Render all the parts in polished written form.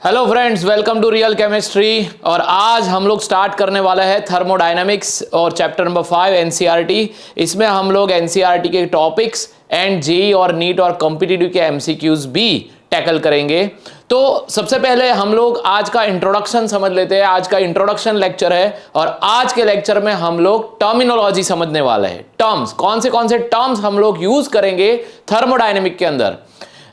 Hello friends, welcome to real chemistry. और आज हम लोग स्टार्ट करने वाला है थर्मोडायनामिक्स और चैप्टर नंबर 5 एनसीईआरटी। इसमें हम लोग एनसीईआरटी के टॉपिक्स एंड जेईई और नीट और कॉम्पिटिटिव के एमसीक्यूज भी टैकल करेंगे। तो सबसे पहले हम लोग आज का इंट्रोडक्शन समझ लेते हैं। आज का इंट्रोडक्शन लेक्चर है और आज के लेक्चर में हम लोग टर्मिनोलॉजी समझने वाले हैं। टर्म्स, कौन से टर्म्स हम लोग यूज करेंगे थर्मोडायनेमिक के अंदर,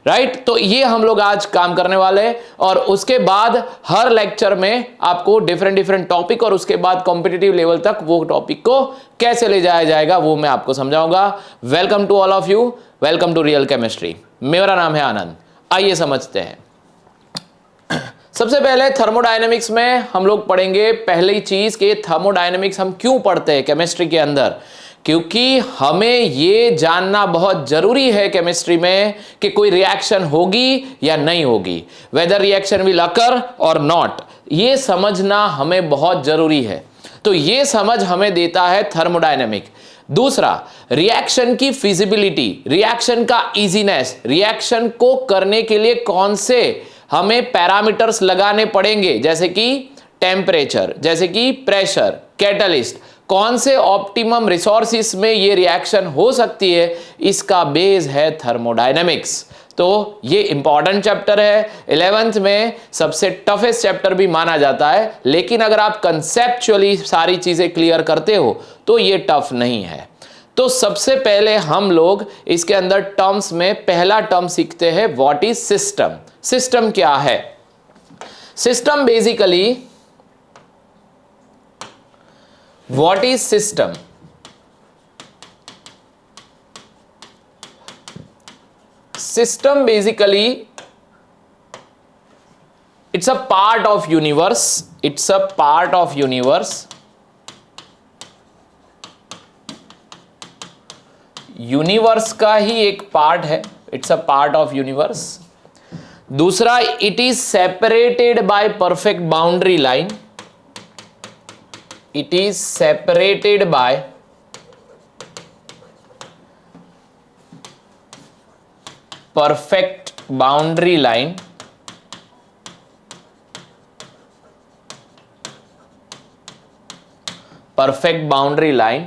राइट। तो ये हम लोग आज काम करने वाले हैं और उसके बाद हर लेक्चर में आपको डिफरेंट टॉपिक और उसके बाद कॉम्पिटिटिव लेवल तक वो टॉपिक को कैसे ले जाया जाएगा वो मैं आपको समझाऊंगा। Welcome to all of you, welcome to real chemistry. मेरा नाम है आनंद। आइए समझते हैं। सबसे पहले थर्मोडायनेमिक्स में हम लोग पढ़ेंगे पहली चीज कि थर्मोडायनेमिक्स हम क्यों पढ़ते हैं केमिस्ट्री के अंदर, क्योंकि हमें ये जानना बहुत जरूरी है केमिस्ट्री में कि कोई रिएक्शन होगी या नहीं होगी, वेदर रिएक्शन विल अकर और नॉट, ये समझना हमें बहुत जरूरी है। तो ये समझ हमें देता है थर्मोडायनेमिक। दूसरा, रिएक्शन की फिजिबिलिटी, रिएक्शन का इजीनेस, रिएक्शन को करने के लिए कौन से हमें पैरामीटर्स लगाने पड़ेंगे, जैसे कि टेम्परेचर, जैसे कि प्रेशर, कैटलिस्ट, कौन से ऑप्टिमम रिसोर्सेस में ये रिएक्शन हो सकती है, इसका बेस है थर्मोडायनेमिक्स। तो ये इंपॉर्टेंट चैप्टर है, 11th में सबसे टफेस्ट चैप्टर भी माना जाता है, लेकिन अगर आप कंसेप्चुअली सारी चीजें क्लियर करते हो तो ये टफ नहीं है। तो सबसे पहले हम लोग इसके अंदर टर्म्स में पहला टर्म सीखते हैं, व्हाट इज सिस्टम। सिस्टम क्या है? System basically, what is system? System basically it's a part of universe, it's a part of universe, universe का ही एक पार्ट है, it's a part of universe. दूसरा, it is separated by perfect boundary line, it is separated by perfect boundary line, perfect boundary line,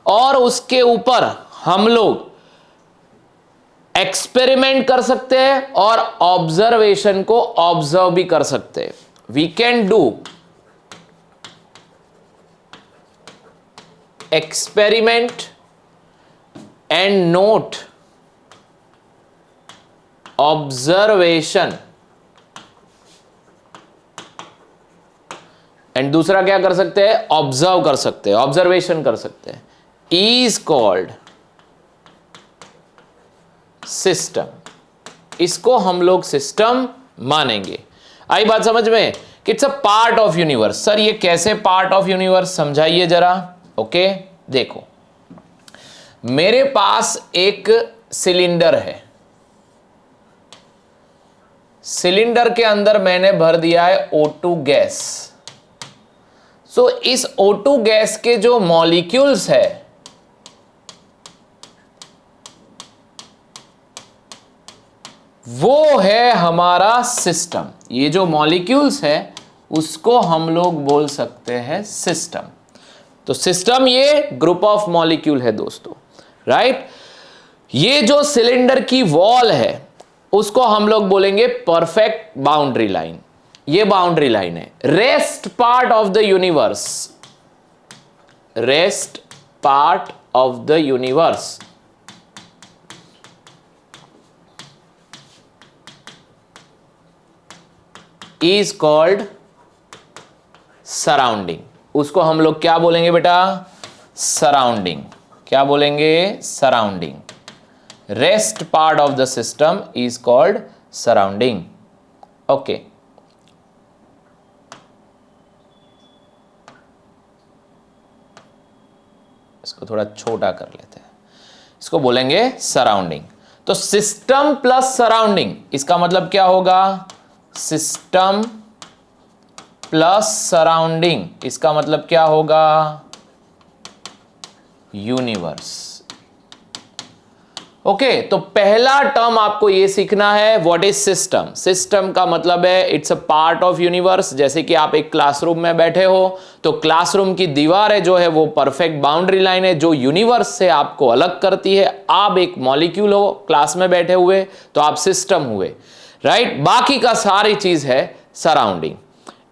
और उसके ऊपर हम लोग एक्सपेरिमेंट कर सकते हैं और ऑब्जर्वेशन को ऑब्जर्व भी कर सकते हैं। We can do experiment and note observation, and दूसरा क्या कर सकते हैं? ऑब्जर्व कर सकते हैं, ऑब्जर्वेशन कर सकते हैं। Is called system. इसको हम लोग सिस्टम मानेंगे। आई बात समझ में कि it's a part of universe. Sir ये कैसे पार्ट ऑफ यूनिवर्स, समझाइए जरा। ओके, देखो, मेरे पास एक सिलेंडर है, सिलेंडर के अंदर मैंने भर दिया है O2 गैस। सो इस O2 गैस के जो मॉलिक्यूल्स है वो है हमारा सिस्टम। ये जो मॉलिक्यूल्स है उसको हम लोग बोल सकते हैं सिस्टम। तो सिस्टम ये ग्रुप ऑफ मॉलिक्यूल है दोस्तों, राइट। ये जो सिलेंडर की वॉल है उसको हम लोग बोलेंगे परफेक्ट बाउंड्री लाइन। ये बाउंड्री लाइन है। Rest part of the universe, rest part of the universe is called surrounding. उसको हम लोग क्या बोलेंगे बेटा? सराउंडिंग। क्या बोलेंगे? Surrounding. Rest part of the system is called surrounding. Okay, इसको थोड़ा छोटा कर लेते हैं, इसको बोलेंगे सराउंडिंग। तो सिस्टम प्लस सराउंडिंग, इसका मतलब क्या होगा? सिस्टम प्लस सराउंडिंग, इसका मतलब क्या होगा? यूनिवर्स। ओके तो पहला टर्म आपको ये सीखना है, व्हाट इज सिस्टम। सिस्टम का मतलब है it's a part of universe. जैसे कि आप एक क्लासरूम में बैठे हो तो क्लासरूम की दीवार है जो है वो परफेक्ट बाउंड्री लाइन है जो यूनिवर्स से आपको अलग करती है। आप एक मॉलिक्यूल हो क्लास में बैठे हुए तो आप सिस्टम हुए, राइट। बाकी का सारी चीज है सराउंडिंग।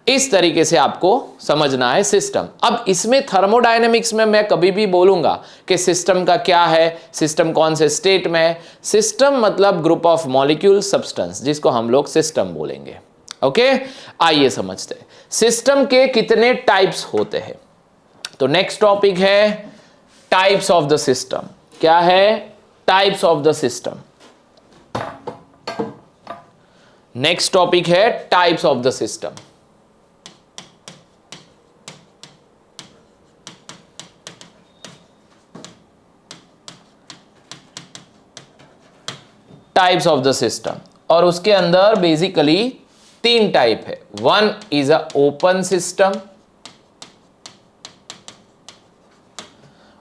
इस तरीके से आपको समझना है सिस्टम। अब इसमें थर्मोडायनेमिक्स में मैं कभी भी बोलूंगा कि सिस्टम का क्या है, सिस्टम कौन से स्टेट में है। सिस्टम मतलब ग्रुप ऑफ मॉलिक्यूल सब्सटेंस, जिसको हम लोग सिस्टम बोलेंगे। ओके आइए समझते हैं सिस्टम के कितने टाइप्स होते हैं। तो नेक्स्ट टॉपिक है टाइप्स ऑफ द सिस्टम। क्या है? Types of the system. Next topic है types of the system. Types of the system, और उसके अंदर बेसिकली 3 टाइप है। One is a open system.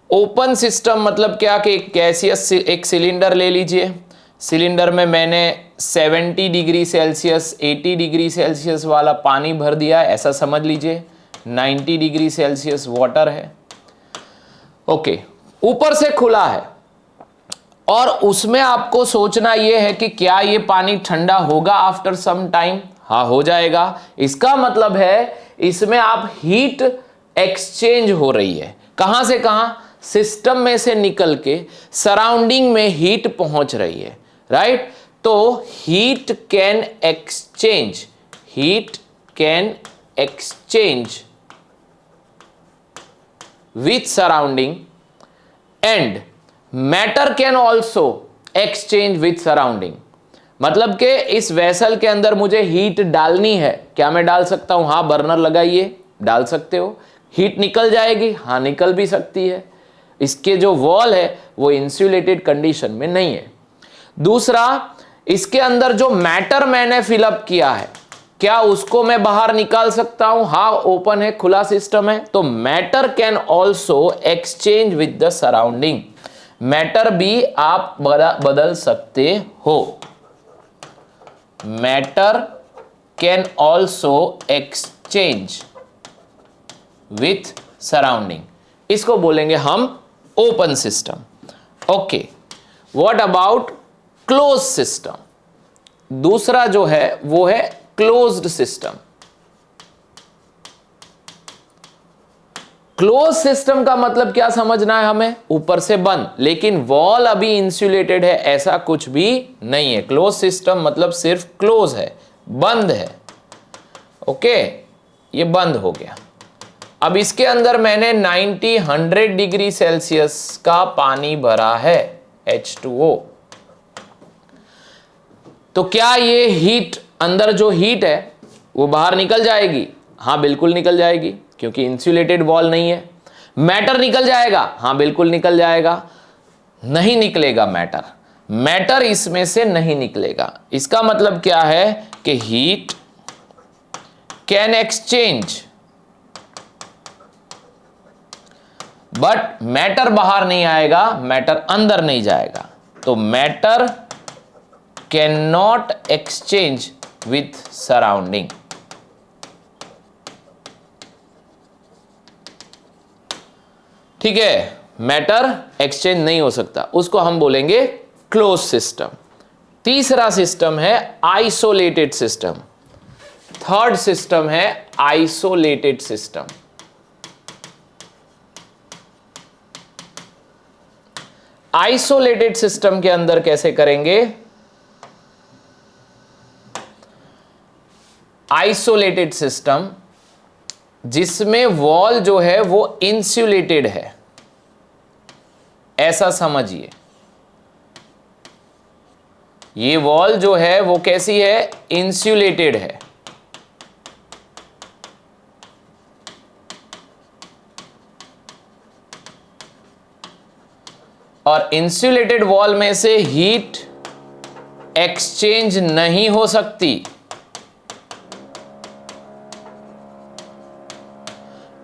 Open system मतलब क्या कि गैसियस एक सिलेंडर ले लीजिए। सिलेंडर में मैंने 70 डिग्री सेल्सियस 80 डिग्री सेल्सियस वाला पानी भर दिया है, ऐसा समझ लीजिए। 90 डिग्री सेल्सियस वाटर है। ओके ऊपर से खुला है और उसमें आपको सोचना यह है कि क्या यह पानी ठंडा होगा आफ्टर सम टाइम। हाँ हो जाएगा। इसका मतलब है इसमें आप हीट एक्सचेंज हो रही है। कहां से कहां? सिस्टम में से निकल के सराउंडिंग में हीट पहुंच रही है, राइट। तो heat can exchange, heat can exchange with surrounding and matter can also exchange with surrounding. मतलब कि इस वेसल के अंदर मुझे हीट डालनी है, क्या मैं डाल सकता हूं? हाँ बर्नर लगाइए, डाल सकते हो। हीट निकल जाएगी, हाँ निकल भी सकती है। इसके जो वॉल है वो इंसुलेटेड कंडीशन में नहीं है। दूसरा, इसके अंदर जो मैटर मैंने फिलअप किया है क्या उसको मैं बाहर निकाल सकता हूं? हाँ ओपन है, खुला सिस्टम है, तो matter can also exchange with the surrounding. Matter भी आप बदल सकते हो। Matter can also exchange with surrounding, इसको बोलेंगे हम open system. Okay what about close system? दूसरा जो है वो है क्लोज्ड सिस्टम। क्लोज सिस्टम का मतलब क्या समझना है हमें? ऊपर से बंद, लेकिन वॉल अभी इंसुलेटेड है, ऐसा कुछ भी नहीं है। क्लोज सिस्टम मतलब सिर्फ क्लोज है, बंद है। ओके ये बंद हो गया। अब इसके अंदर मैंने 90-100 डिग्री सेल्सियस का पानी भरा है, H2O। तो क्या ये हीट, अंदर जो हीट है वो बाहर निकल जाएगी? हाँ बिल्कुल निकल जाएगी, क्योंकि इंसुलेटेड वॉल नहीं है। मैटर निकल जाएगा? हाँ बिल्कुल निकल जाएगा। नहीं निकलेगा मैटर, मैटर इसमें से नहीं निकलेगा। इसका मतलब क्या है कि heat can exchange, but matter बाहर नहीं आएगा, मैटर अंदर नहीं जाएगा। तो matter can not exchange with surrounding. ठीक है, मैटर एक्सचेंज नहीं हो सकता, उसको हम बोलेंगे क्लोज सिस्टम। तीसरा सिस्टम है आइसोलेटेड सिस्टम। थर्ड सिस्टम है आइसोलेटेड सिस्टम। आइसोलेटेड सिस्टम के अंदर कैसे करेंगे? आइसोलेटेड सिस्टम जिसमें वॉल जो है वो इंसुलेटेड है, ऐसा समझिए। ये वॉल जो है वो कैसी है? इंसुलेटेड है। और इंसुलेटेड वॉल में से हीट एक्सचेंज नहीं हो सकती।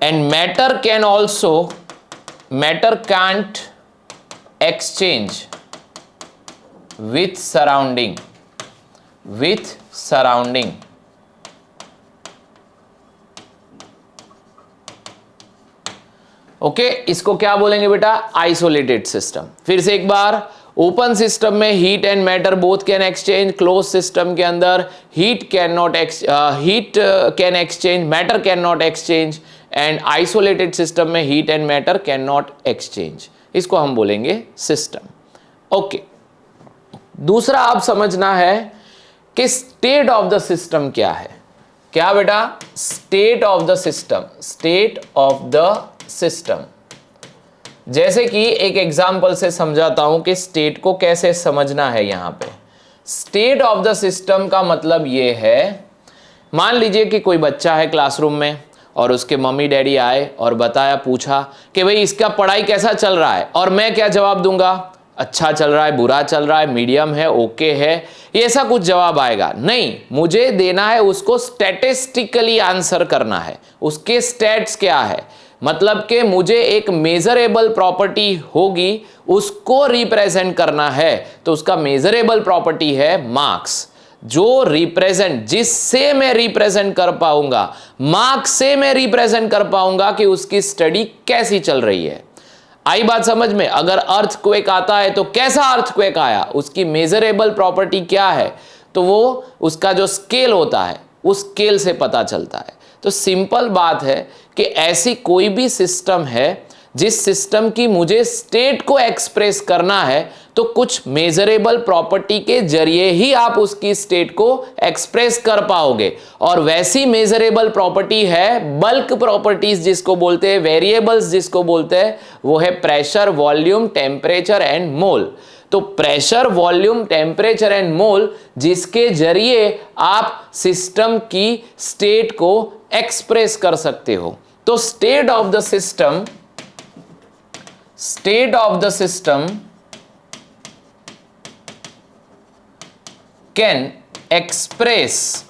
And matter can also, matter can't exchange with surrounding, with surrounding. Okay, इसको क्या बोलेंगे बेटा? Isolated system. फिर से एक बार, ओपन सिस्टम में heat and matter both can exchange, close system के अंदर heat can exchange, matter can not exchange, and isolated system में heat and matter can not exchange. इसको हम बोलेंगे सिस्टम। ओके, दूसरा आप समझना है कि स्टेट ऑफ द सिस्टम क्या है। क्या बेटा? State of the system, state of the system. जैसे कि एक एग्जांपल से समझाता हूं कि स्टेट को कैसे समझना है। यहां पे स्टेट ऑफ द सिस्टम का मतलब यह है, मान लीजिए कि कोई बच्चा है क्लासरूम में और उसके मम्मी डैडी आए और बताया, पूछा कि भाई इसका पढ़ाई कैसा चल रहा है, और मैं क्या जवाब दूंगा? अच्छा चल रहा है, बुरा चल रहा है, मीडियम है, ओके है, ये ऐसा कुछ जवाब आएगा नहीं। मुझे देना है उसको, स्टैटिस्टिकली आंसर करना है। उसके स्टैट्स क्या है, मतलब कि मुझे एक मेजरेबल प्रॉपर्टी होगी, उसको रिप्रेजेंट करना है। तो उसका मेजरेबल प्रॉपर्टी है मार्क्स, जो रिप्रेजेंट, जिससे मैं रिप्रेजेंट कर पाऊंगा, मार्क्स से मैं रिप्रेजेंट कर पाऊंगा कि उसकी स्टडी कैसी चल रही है। आई बात समझ में? अगर अर्थक्वेक आता है तो कैसा अर्थक्वेक आया, उसकी मेजरेबल प्रॉपर्टी क्या है, तो वो उसका जो स्केल होता है उस स्केल से पता चलता है। तो सिंपल बात है कि ऐसी कोई भी सिस्टम है जिस सिस्टम की मुझे स्टेट को एक्सप्रेस करना है, तो कुछ मेजरेबल प्रॉपर्टी के जरिए ही आप उसकी स्टेट को एक्सप्रेस कर पाओगे। और वैसी मेजरेबल प्रॉपर्टी है बल्क प्रॉपर्टीज जिसको बोलते हैं, वेरिएबल्स जिसको बोलते हैं, वो है pressure, volume, temperature and mole. तो pressure, volume, temperature and mole, जिसके जरिए आप सिस्टम की स्टेट को एक्सप्रेस कर सकते हो। तो state of the system, state of the system can express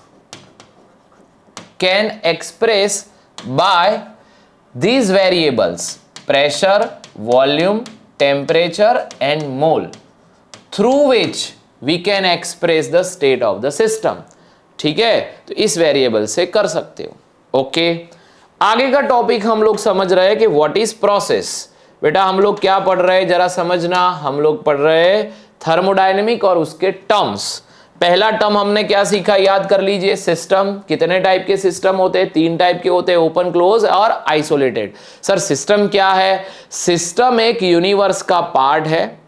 by these variables pressure, volume, temperature and mole, through which we can express the state of the system। ठीक है, तो इस वेरिएबल से कर सकते हो। ओके, आगे का टॉपिक हम लोग समझ रहे हैं कि व्हाट इज प्रोसेस। बेटा हम लोग क्या पढ़ रहे हैं जरा समझना, हम लोग पढ़ रहे हैं थर्मोडायनेमिक और उसके टर्म्स। पहला टर्म हमने क्या सीखा, याद कर लीजिए। सिस्टम, कितने टाइप के सिस्टम होते हैं? 3 टाइप के होते हैं, ओपन, क्लोज और आइसोलेटेड। सर सिस्टम क्या है? सिस्टम एक यूनिवर्स का पार्ट है,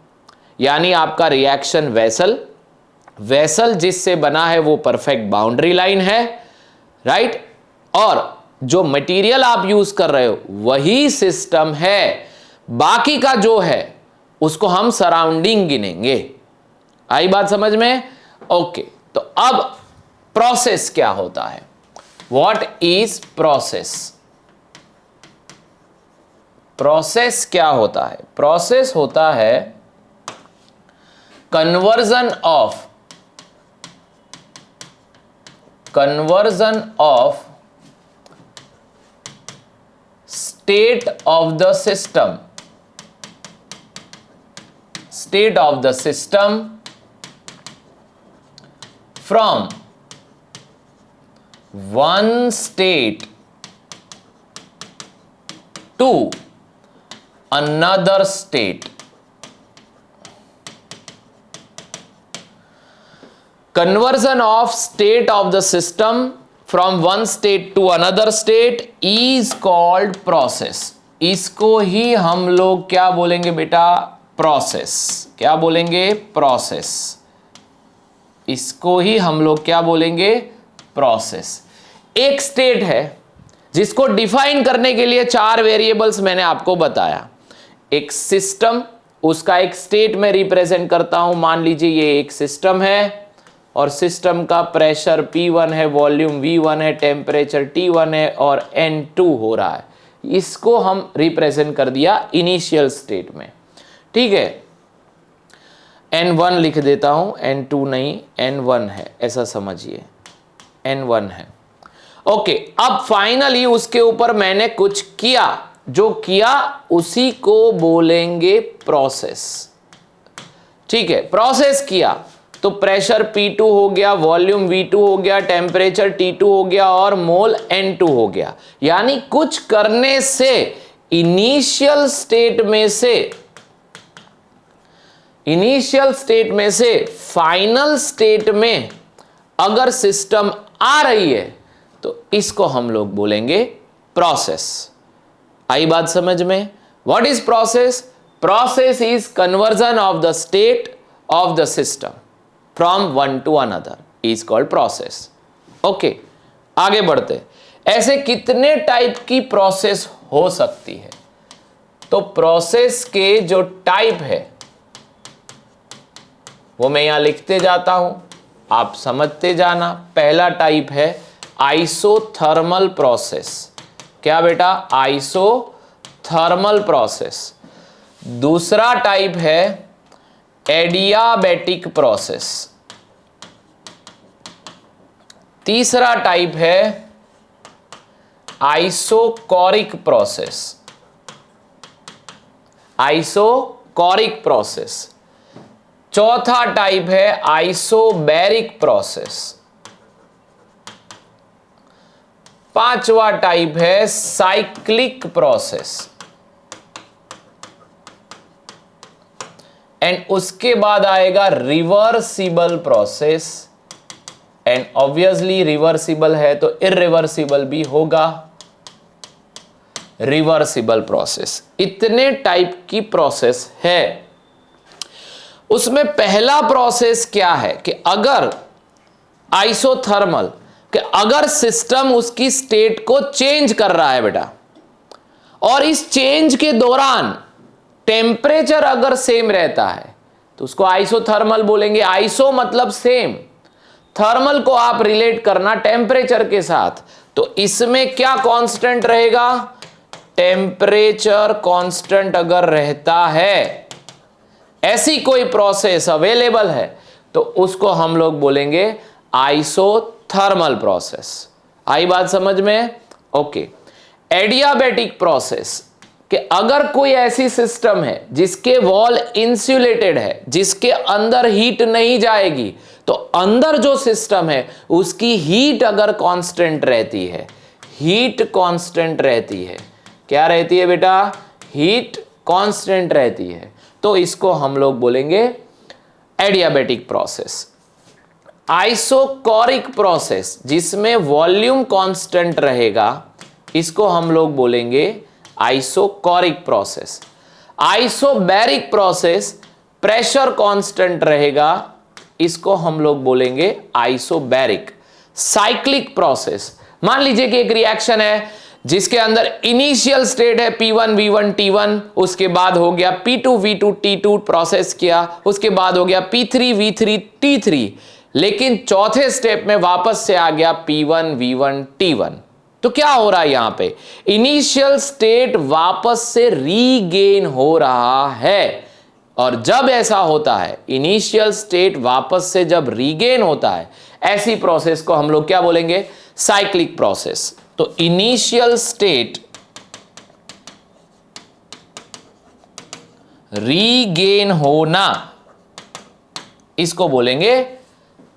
यानी आपका रिएक्शन वेसल, वेसल जिससे बना है वो परफेक्ट बाउंड्री लाइन है, राइट। और जो मटेरियल आप यूज कर रहे हो वही सिस्टम है, बाकी का जो है उसको हम सराउंडिंग गिनेंगे। आई बात समझ में? ओके, तो अब प्रोसेस क्या होता है? What is process? प्रोसेस क्या होता है? प्रोसेस होता है conversion of state of the system, state of the system from one state to another state। Conversion of state of the system from one state to another state is called process। इसको ही हम लोग क्या बोलेंगे बेटा? Process. क्या बोलेंगे? Process. इसको ही हम लोग क्या बोलेंगे? प्रोसेस। एक स्टेट है जिसको डिफाइन करने के लिए 4 वेरिएबल्स मैंने आपको बताया। एक सिस्टम, उसका एक स्टेट में रिप्रेजेंट करता हूं। मान लीजिए ये एक सिस्टम है और सिस्टम का प्रेशर P1 है, वॉल्यूम V1 है, टेम्परेचर T1 है और N2 हो रहा है। इसको हम रिप्रेजेंट कर दिया इनिशियल स्टेट में। ठीक है, N1 लिख देता हूं, N2 नहीं, N1 है, ऐसा समझिए, N1 है। ओके, अब फाइनली उसके ऊपर मैंने कुछ किया, जो किया उसी को बोलेंगे प्रोसेस। ठीक है, प्रोसेस किया तो प्रेशर P2 हो गया, वॉल्यूम V2 हो गया, टेम्परेचर T2 हो गया और मोल N2 हो गया। यानी कुछ करने से इनिशियल स्टेट में से फाइनल स्टेट में अगर सिस्टम आ रही है तो इसको हम लोग बोलेंगे प्रोसेस। आई बात समझ में? What is process? Process is conversion of the state of the system from one two another is called process. Okay, आगे बढ़ते। ऐसे कितने टाइप की प्रोसेस हो सकती है? तो प्रोसेस के जो टाइप है वो मैं यहां लिखते जाता हूं, आप समझते जाना। पहला टाइप है आइसोथर्मल प्रोसेस। क्या बेटा? Isothermal process. दूसरा टाइप है एडियाबैटिक प्रोसेस। तीसरा टाइप है आइसोकोरिक प्रोसेस। Isochoric process. चौथा टाइप है आइसोबैरिक प्रोसेस। पांचवा टाइप है साइक्लिक प्रोसेस। एंड उसके बाद आएगा reversible process. And obviously reversible है तो इरिवर्सिबल भी होगा, रिवर्सिबल प्रोसेस। इतने टाइप की प्रोसेस है। उसमें पहला प्रोसेस क्या है कि अगर आइसोथर्मल, कि अगर सिस्टम उसकी स्टेट को चेंज कर रहा है बेटा, और इस चेंज के दौरान टेम्परेचर अगर सेम रहता है तो उसको आइसोथर्मल बोलेंगे। आइसो मतलब सेम, थर्मल को आप रिलेट करना टेम्परेचर के साथ। तो इसमें क्या कांस्टेंट रहेगा? टेम्परेचर कांस्टेंट अगर रहता है, ऐसी कोई प्रोसेस अवेलेबल है तो उसको हम लोग बोलेंगे आइसोथर्मल प्रोसेस। आई बात समझ में? ओके। एडियाबैटिक प्रोसेस, कि अगर कोई ऐसी सिस्टम है जिसके वॉल इंसुलेटेड है, जिसके अंदर हीट नहीं जाएगी, तो अंदर जो सिस्टम है उसकी हीट अगर कांस्टेंट रहती है, हीट कांस्टेंट रहती है। क्या रहती है बेटा? हीट कांस्टेंट रहती है, तो इसको हम लोग बोलेंगे एडियाबैटिक प्रोसेस। आइसोकोरिक प्रोसेस, जिसमें वॉल्यूम कांस्टेंट रहेगा, इसको हम लोग बोलेंगे isochoric process. Isobaric process, pressure constant रहेगा, इसको हम लोग बोलेंगे आइसोबैरिक। साइक्लिक प्रोसेस, मान लीजिए कि एक रिएक्शन है जिसके अंदर इनिशियल स्टेट है P1 V1 T1, उसके बाद हो गया P2 V2 T2 प्रोसेस किया, उसके बाद हो गया P3 V3 T3, लेकिन चौथे स्टेप में वापस से आ गया P1 V1 T1। तो क्या हो रहा है यहां पे? इनिशियल स्टेट वापस से रीगेन हो रहा है। और जब ऐसा होता है, इनिशियल स्टेट वापस से जब रीगेन होता है, ऐसी प्रोसेस को हम लोग क्या बोलेंगे? Cyclic process. तो इनिशियल स्टेट रीगेन होना, इसको बोलेंगे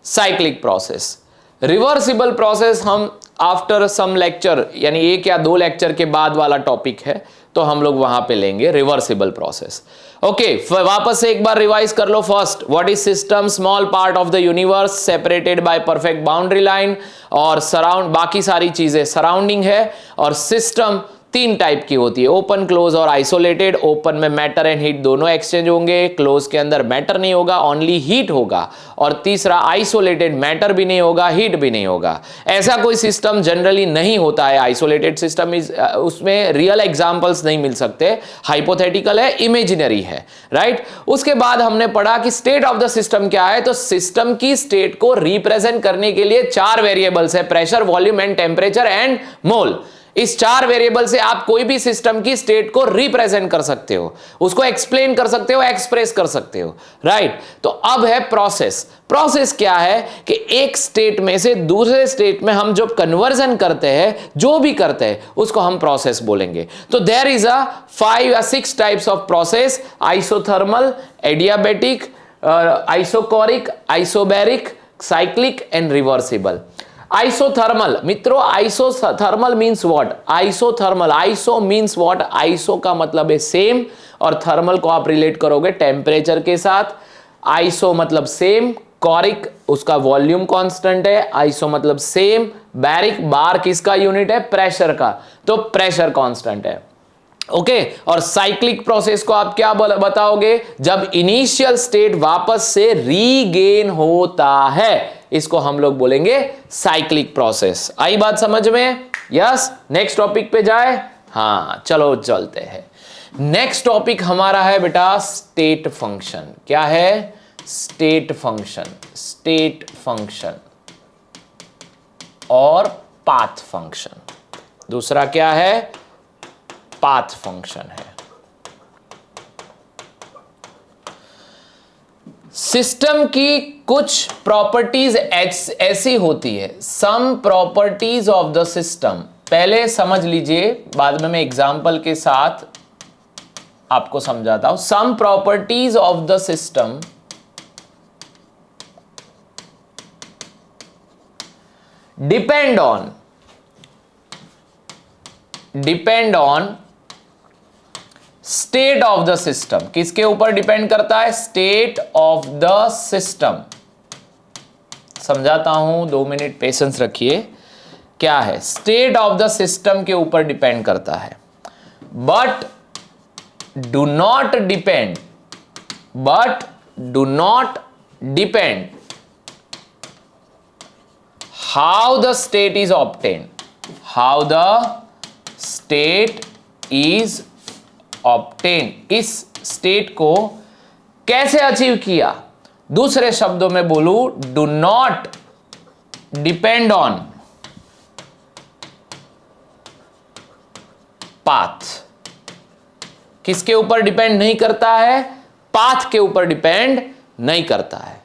साइक्लिक प्रोसेस। रिवर्सिबल प्रोसेस हम आफ्टर सम लेक्चर, यानी एक या दो लेक्चर के बाद वाला टॉपिक है, तो हम लोग वहां पे लेंगे रिवर्सिबल प्रोसेस। ओके, वापस से एक बार रिवाइज कर लो। First, what is system? Small part of the universe separated by perfect boundary line, और सराउंड, बाकी सारी चीजें सराउंडिंग है। और सिस्टम तीन टाइप की होती है, ओपन, क्लोज और आइसोलेटेड। ओपन में मैटर एंड हीट दोनों एक्सचेंज होंगे, क्लोज के अंदर मैटर नहीं होगा, ओनली हीट होगा। और तीसरा आइसोलेटेड, मैटर भी नहीं होगा, हीट भी नहीं होगा। ऐसा कोई सिस्टम जनरली नहीं होता है आइसोलेटेड सिस्टम, उसमें रियल एग्जांपल्स नहीं मिल सकते, हाइपोथेटिकल है, इमेजिनरी है, राइट। उसके बाद हमने पढ़ा कि स्टेट ऑफ द सिस्टम क्या है। तो सिस्टम की स्टेट को रिप्रेजेंट करने के लिए चार वेरिएबल्स है, pressure, volume and temperature and मोल। इस चार वेरिएबल से आप कोई भी सिस्टम की स्टेट को रिप्रेजेंट कर सकते हो, उसको एक्सप्लेन कर सकते हो, एक्सप्रेस कर सकते हो, राइट। तो अब है प्रोसेस। प्रोसेस क्या है कि एक स्टेट में से दूसरे स्टेट में हम जो कन्वर्जन करते हैं, जो भी करते हैं, उसको हम प्रोसेस बोलेंगे। तो देयर इज अ 5 या 6 types of process: isothermal, adiabatic, isochoric, isobaric, cyclic and reversible. Isothermal, मित्रों isothermal means what? Isothermal, iso means what? Iso का मतलब है सेम, और थर्मल को आप रिलेट करोगे टेम्परेचर के साथ। आइसो मतलब सेम, कॉरिक उसका वॉल्यूम कांस्टेंट है, आइसो मतलब सेम, बैरिक बार किसका यूनिट है? प्रेशर का, तो प्रेशर कांस्टेंट है। ओके और साइक्लिक प्रोसेस को आप क्या बताओगे? जब इनिशियल स्टेट वापस से रीगेन होता है, इसको हम लोग बोलेंगे साइक्लिक प्रोसेस। आई बात समझ में? यस, नेक्स्ट टॉपिक पे जाए। हाँ चलो चलते हैं। नेक्स्ट टॉपिक हमारा है बेटा स्टेट फंक्शन। क्या है? स्टेट फंक्शन, स्टेट फंक्शन और पाथ फंक्शन। दूसरा क्या है? पाथ फंक्शन है। सिस्टम की कुछ प्रॉपर्टीज ऐसी होती है, some properties of the system. पहले समझ लीजिए, बाद में मैं एग्जांपल के साथ आपको समझाता हूं। Some properties of the system depend on state of the system. किसके ऊपर डिपेंड करता है? State of the system. समझाता हूं, 2 मिनट पेशेंस रखिए। क्या है? स्टेट ऑफ द सिस्टम के ऊपर डिपेंड करता है, but do not depend how the state is obtained. How the state is obtain, इस स्टेट को कैसे अचीव किया? दूसरे शब्दों में बोलूं, do not depend on path. किसके ऊपर डिपेंड नहीं करता है? पाथ के ऊपर डिपेंड नहीं करता है।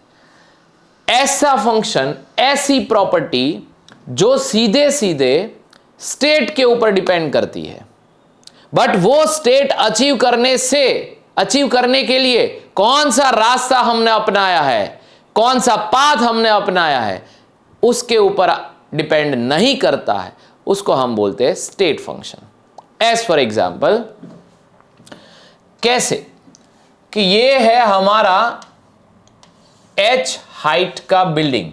ऐसा फंक्शन, ऐसी प्रॉपर्टी जो सीधे सीधे स्टेट के ऊपर डिपेंड करती है, बट वो स्टेट अचीव करने के लिए कौन सा रास्ता हमने अपनाया है, कौन सा पाथ हमने अपनाया है, उसके ऊपर डिपेंड नहीं करता है, उसको हम बोलते हैं state function. As for example, कैसे कि ये है हमारा h हाइट का बिल्डिंग।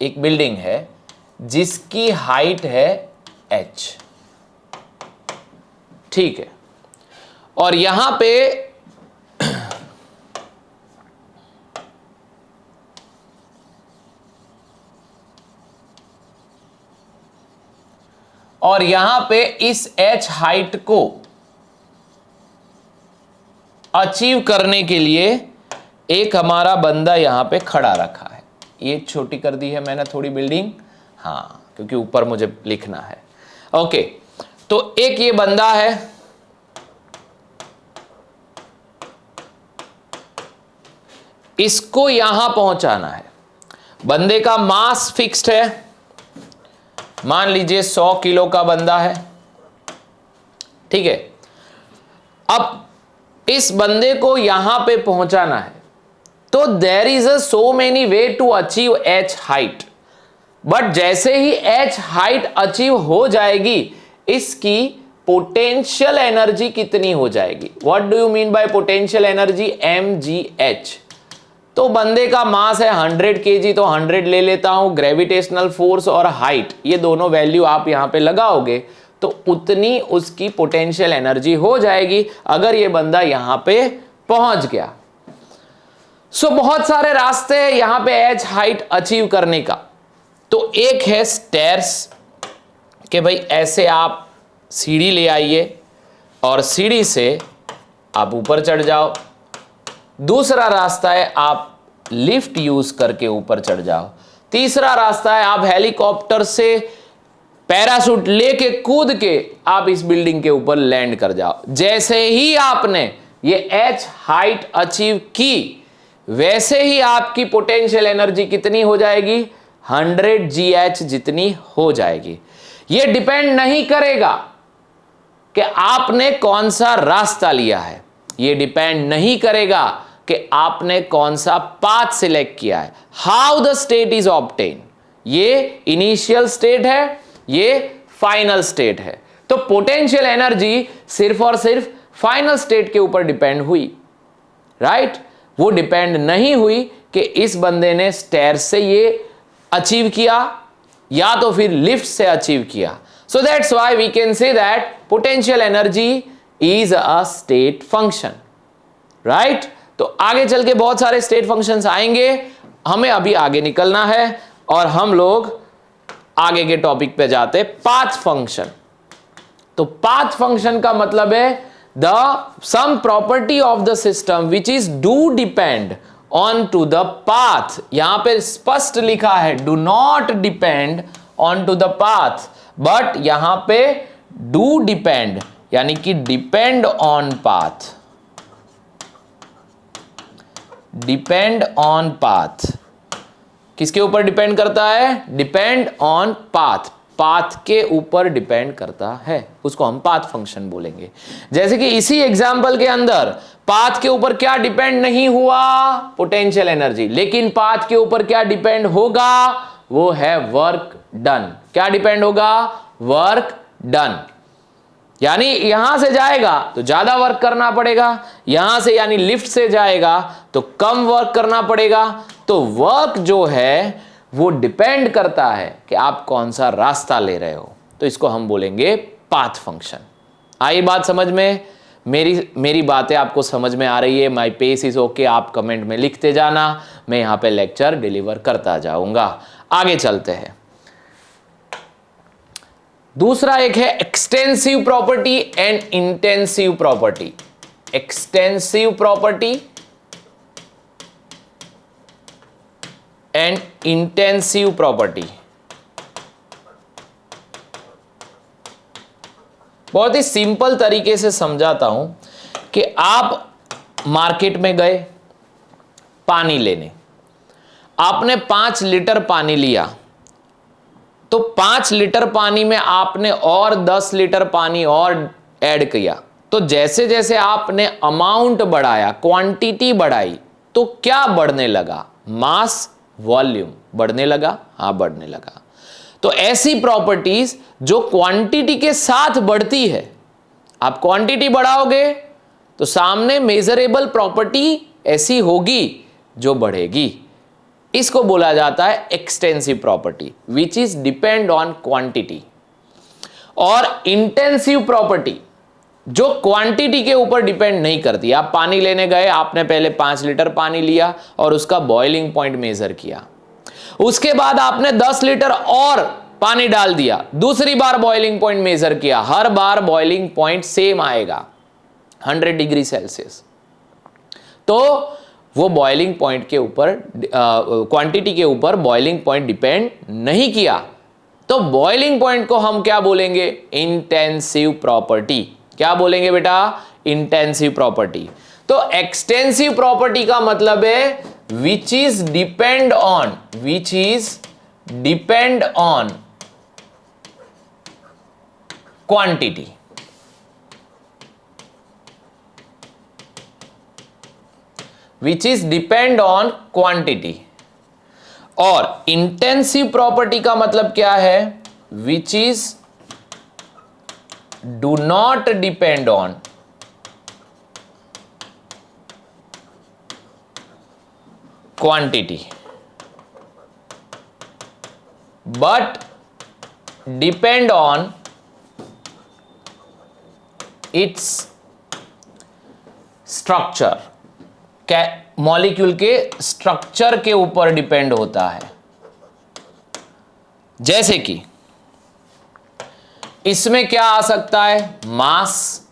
एक बिल्डिंग है जिसकी हाइट है h, ठीक है, और यहां पे इस h हाइट को अचीव करने के लिए एक हमारा बंदा यहां पे खड़ा रखा है। ये छोटी कर दी है मैंने थोड़ी बिल्डिंग, हाँ, क्योंकि ऊपर मुझे लिखना है। ओके, तो एक ये बंदा है, इसको यहां पहुंचाना है। बंदे का मास फिक्स्ड है, मान लीजिए 100 किलो का बंदा है, ठीक है। अब इस बंदे को यहां पे पहुंचाना है, तो there is a so many way to achieve h height, but जैसे ही h हाइट अचीव हो जाएगी, इसकी पोटेंशियल एनर्जी कितनी हो जाएगी? What do you mean by potential energy? mgh। तो बंदे का मास है 100 kg, तो 100 ले लेता हूं। ग्रेविटेशनल फोर्स और हाइट, ये दोनों वैल्यू आप यहां पे लगाओगे तो उतनी उसकी पोटेंशियल एनर्जी हो जाएगी, अगर ये बंदा यहां पे पहुंच गया। सो बहुत सारे रास्ते हैं यहां पे h हाइट अचीव करने का। तो एक है स्टेयर्स, कि भाई ऐसे आप सीढ़ी ले आइए और सीढ़ी से आप ऊपर चढ़ जाओ। दूसरा रास्ता है आप लिफ्ट यूज करके ऊपर चढ़ जाओ। तीसरा रास्ता है आप हेलीकॉप्टर से पैराशूट लेके कूद के आप इस बिल्डिंग के ऊपर लैंड कर जाओ। जैसे ही आपने ये h हाइट अचीव की, वैसे ही आपकी पोटेंशियल एनर्जी कितनी हो जाएगी? 100 GH जितनी हो जाएगी। ये डिपेंड नहीं करेगा कि आपने कौन सा रास्ता लिया है, ये डिपेंड नहीं करेगा कि आपने कौन सा पाथ सिलेक्ट किया है, how the state is obtain. ये इनिशियल स्टेट है, ये फाइनल स्टेट है। तो पोटेंशियल एनर्जी सिर्फ और सिर्फ फाइनल स्टेट के ऊपर डिपेंड हुई, राइट? वो डिपेंड नहीं हुई कि इस बंदे ने स्टेयर से ये अचीव किया या तो फिर लिफ्ट से अचीव किया। So that's why we can say that potential energy is a state function, right? तो आगे चल के बहुत सारे स्टेट फंक्शंस आएंगे, हमें अभी आगे निकलना है और हम लोग आगे के टॉपिक पे जाते हैं, पाथ फंक्शन। तो पाथ फंक्शन का मतलब है the some property of the system which is do depend on to the path. यहां पे स्पष्ट लिखा है do not depend on to the path, but यहां पे डू डिपेंड यानी कि depend on path, depend on path. किसके ऊपर डिपेंड करता है? डिपेंड ऑन पाथ, पाथ के ऊपर डिपेंड करता है, उसको हम पाथ फंक्शन बोलेंगे। जैसे कि इसी एग्जांपल के अंदर पाथ के ऊपर क्या डिपेंड नहीं हुआ? Potential energy. लेकिन पाथ के ऊपर क्या डिपेंड होगा? वो है वर्क डन। क्या डिपेंड होगा? Work done. यानी यहां से जाएगा तो ज्यादा वर्क करना पड़ेगा, यहां से यानी लिफ्ट से जाएगा तो कम वर्क करना पड़ेगा। तो वर्क जो है वो डिपेंड करता है कि आप कौन सा रास्ता ले रहे हो, तो इसको हम बोलेंगे पाथ फंक्शन। आई बात समझ में? मेरी बातें आपको समझ में आ रही है? माई पेस इज ओके, आप कमेंट में लिखते जाना, मैं यहां पे लेक्चर डिलीवर करता जाऊंगा। आगे चलते हैं। दूसरा एक है extensive property and intensive property. Extensive property and intensive property. बहुत ही सिंपल तरीके से समझाता हूं कि आप मार्केट में गए पानी लेने, आपने 5 लीटर पानी लिया, तो 5 लीटर पानी में आपने और 10 लीटर पानी और ऐड किया। तो जैसे जैसे आपने अमाउंट बढ़ाया, क्वांटिटी बढ़ाई, तो क्या बढ़ने लगा? मास, वॉल्यूम बढ़ने लगा। हाँ, बढ़ने लगा। तो ऐसी प्रॉपर्टीज जो क्वांटिटी के साथ बढ़ती है, आप क्वांटिटी बढ़ाओगे तो सामने मेजरेबल प्रॉपर्टी ऐसी होगी जो बढ़ेगी। इसको बोला जाता है extensive property which is depend on quantity. और इंटेंसिव प्रॉपर्टी जो क्वांटिटी के ऊपर डिपेंड नहीं करती। आप पानी लेने गए, आपने पहले 5 लीटर पानी लिया और उसका बॉइलिंग पॉइंट मेजर किया, उसके बाद आपने 10 लीटर और पानी डाल दिया, दूसरी बार बॉइलिंग पॉइंट मेजर किया, हर बार बॉइलिंग पॉइंट सेम आएगा 100 डिग्री सेल्सियस। तो वो बॉइलिंग पॉइंट के ऊपर, क्वांटिटी के ऊपर बॉइलिंग पॉइंट डिपेंड नहीं किया। तो बॉइलिंग पॉइंट को हम क्या बोलेंगे? Intensive property. क्या बोलेंगे बेटा? Intensive property. तो एक्सटेंसिव प्रॉपर्टी का मतलब है which is depend on, which is depend on quantity. Which is depend on quantity. और इंटेंसिव प्रॉपर्टी का मतलब क्या है? विच is do not depend on quantity but depend on its structure. Molecule के स्ट्रक्चर के ऊपर डिपेंड होता है। जैसे कि इसमें क्या आ सकता है? मास,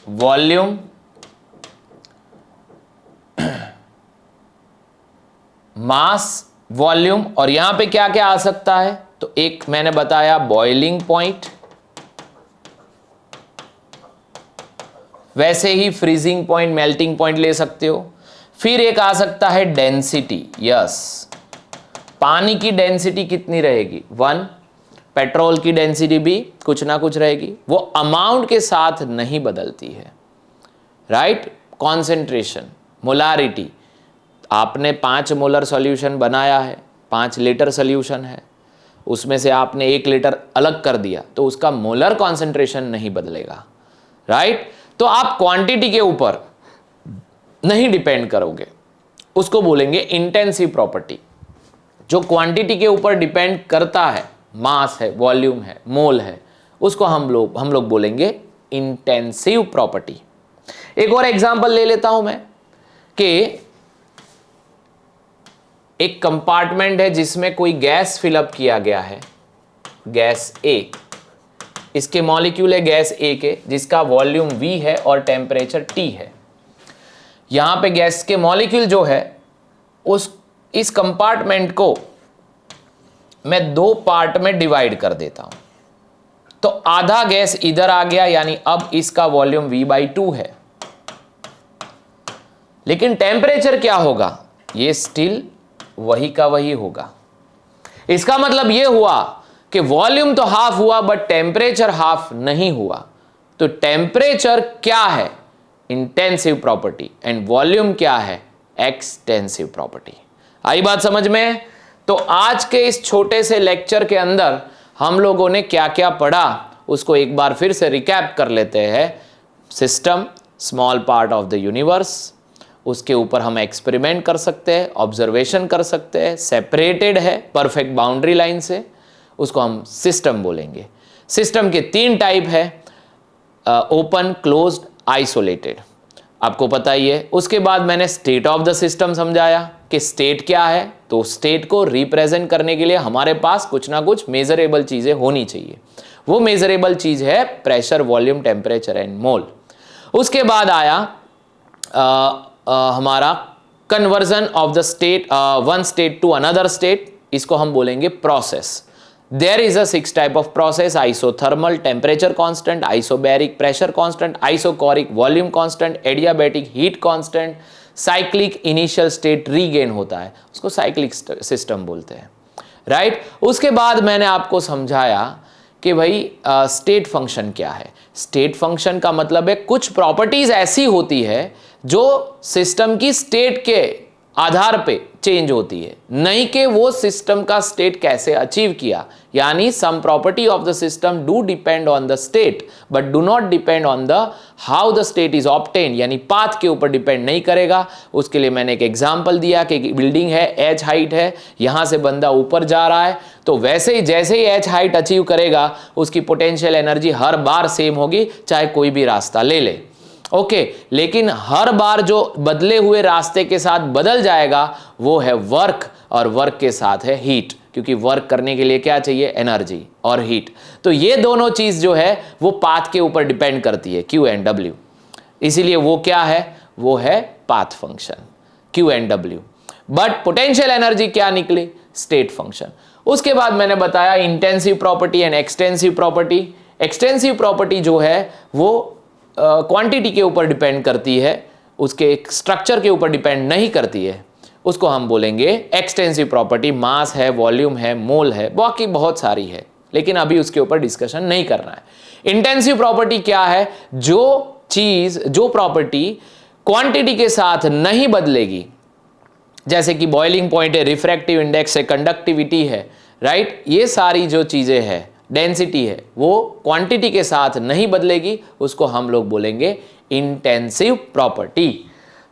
वॉल्यूम, मास, वॉल्यूम, और यहां पे क्या क्या आ सकता है? तो एक मैंने बताया बॉइलिंग पॉइंट, वैसे ही फ्रीजिंग पॉइंट, मेल्टिंग पॉइंट ले सकते हो। फिर एक आ सकता है डेंसिटी। यस, पानी की डेंसिटी कितनी रहेगी? 1। पेट्रोल की डेंसिटी भी कुछ ना कुछ रहेगी, वो अमाउंट के साथ नहीं बदलती है, राइट? कॉन्सेंट्रेशन, मोलारिटी, आपने 5 मोलर सॉल्यूशन बनाया है, 5 लीटर सॉल्यूशन है, उसमें से आपने 1 लीटर अलग कर दिया तो उसका मोलर कॉन्सेंट्रेशन नहीं बदलेगा, राइट। तो आप क्वांटिटी के ऊपर नहीं डिपेंड करोगे, उसको बोलेंगे इंटेंसिव प्रॉपर्टी। जो क्वांटिटी के ऊपर डिपेंड करता है, मास है, वॉल्यूम है, मोल है, उसको हम लोग बोलेंगे इंटेंसिव प्रॉपर्टी। एक और एग्जांपल ले लेता हूं मैं कि एक कंपार्टमेंट है जिसमें कोई गैस फिलअप किया गया है, गैस ए, इसके मॉलिक्यूल है गैस ए के, जिसका वॉल्यूम V है और टेम्परेचर T है। यहां पे गैस के मॉलिक्यूल जो है इस कंपार्टमेंट को मैं 2 पार्ट में डिवाइड कर देता हूं, तो आधा गैस इधर आ गया, यानी अब इसका वॉल्यूम V/2 है। लेकिन टेम्परेचर क्या होगा, ये स्टिल वही का वही होगा। इसका मतलब यह हुआ कि वॉल्यूम तो हाफ हुआ बट टेम्परेचर हाफ नहीं हुआ। तो टेम्परेचर क्या है, इंटेंसिव प्रॉपर्टी, एंड वॉल्यूम क्या है, एक्सटेंसिव प्रॉपर्टी। आई बात समझ में। तो आज के इस छोटे से लेक्चर के अंदर हम लोगों ने क्या क्या पढ़ा उसको एक बार फिर से रिकैप कर लेते हैं। System, small part of the universe, उसके ऊपर हम एक्सपेरिमेंट कर सकते हैं, ऑब्जर्वेशन कर सकते हैं, सेपरेटेड है परफेक्ट बाउंड्री लाइन से, उसको हम सिस्टम बोलेंगे। सिस्टम के 3 टाइप है, ओपन, क्लोज्ड, आइसोलेटेड, आपको पता ही है। उसके बाद मैंने स्टेट ऑफ द सिस्टम समझाया कि स्टेट क्या है। तो स्टेट को रिप्रेजेंट करने के लिए हमारे पास कुछ ना कुछ मेजरेबल चीजें होनी चाहिए। वो मेजरेबल चीज है pressure, volume, temperature and mole. उसके बाद आया हमारा conversion of the state, one state to another state, इसको हम बोलेंगे process. There is a 6 type of process: isothermal, temperature constant; isobaric, pressure constant; isochoric, volume constant; adiabatic, heat constant; cyclic, initial state regain होता है, उसको cyclic system बोलते हैं, right. उसके बाद मैंने आपको समझाया कि भाई स्टेट फंक्शन क्या है। स्टेट फंक्शन का मतलब है कुछ प्रॉपर्टीज ऐसी होती है जो सिस्टम की स्टेट के आधार पे चेंज होती है, नहीं कि वो सिस्टम का स्टेट कैसे अचीव किया। यानी सम property of the system do depend on the state but do not depend on the how the state is obtain, यानी पाथ के ऊपर डिपेंड नहीं करेगा। उसके लिए मैंने एक एग्जांपल दिया कि बिल्डिंग है, एच हाइट है, यहां से बंदा ऊपर जा रहा है, तो वैसे ही जैसे ही एच हाइट अचीव करेगा उसकी पोटेंशियल एनर्जी हर बार सेम होगी, चाहे कोई भी रास्ता ले ले, ओके। लेकिन हर बार जो बदले हुए रास्ते के साथ बदल जाएगा वो है वर्क, और वर्क के साथ है हीट, क्योंकि वर्क करने के लिए क्या चाहिए, एनर्जी और हीट। तो ये दोनों चीज जो है वो पाथ के ऊपर डिपेंड करती है, Q एंड W। इसीलिए वो क्या है, वो है path function, Q and W। But potential energy क्या निकली, स्टेट फंक्शन। उसके बाद मैंने बताया intensive property and extensive property. Extensive property जो है वो क्वांटिटी के ऊपर डिपेंड करती है, उसके स्ट्रक्चर के ऊपर डिपेंड नहीं करती है, उसको हम बोलेंगे एक्सटेंसिव प्रॉपर्टी। मास है, वॉल्यूम है, मोल है, बाकी बहुत सारी है, लेकिन अभी उसके ऊपर डिस्कशन नहीं करना है। इंटेंसिव प्रॉपर्टी क्या है, जो प्रॉपर्टी क्वांटिटी के साथ नहीं बदलेगी, जैसे कि बॉइलिंग पॉइंट है, रिफ्रैक्टिव इंडेक्स है, कंडक्टिविटी है, राइट। ये सारी जो चीजें हैं, डेंसिटी है, वो क्वांटिटी के साथ नहीं बदलेगी, उसको हम लोग बोलेंगे इंटेंसिव प्रॉपर्टी।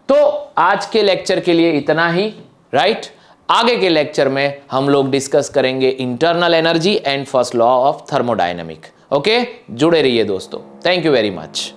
तो आज के लेक्चर के लिए इतना ही, राइट। आगे के लेक्चर में हम लोग डिस्कस करेंगे internal energy and first law of thermodynamic. Okay, जुड़े रहिए दोस्तों। Thank you very much.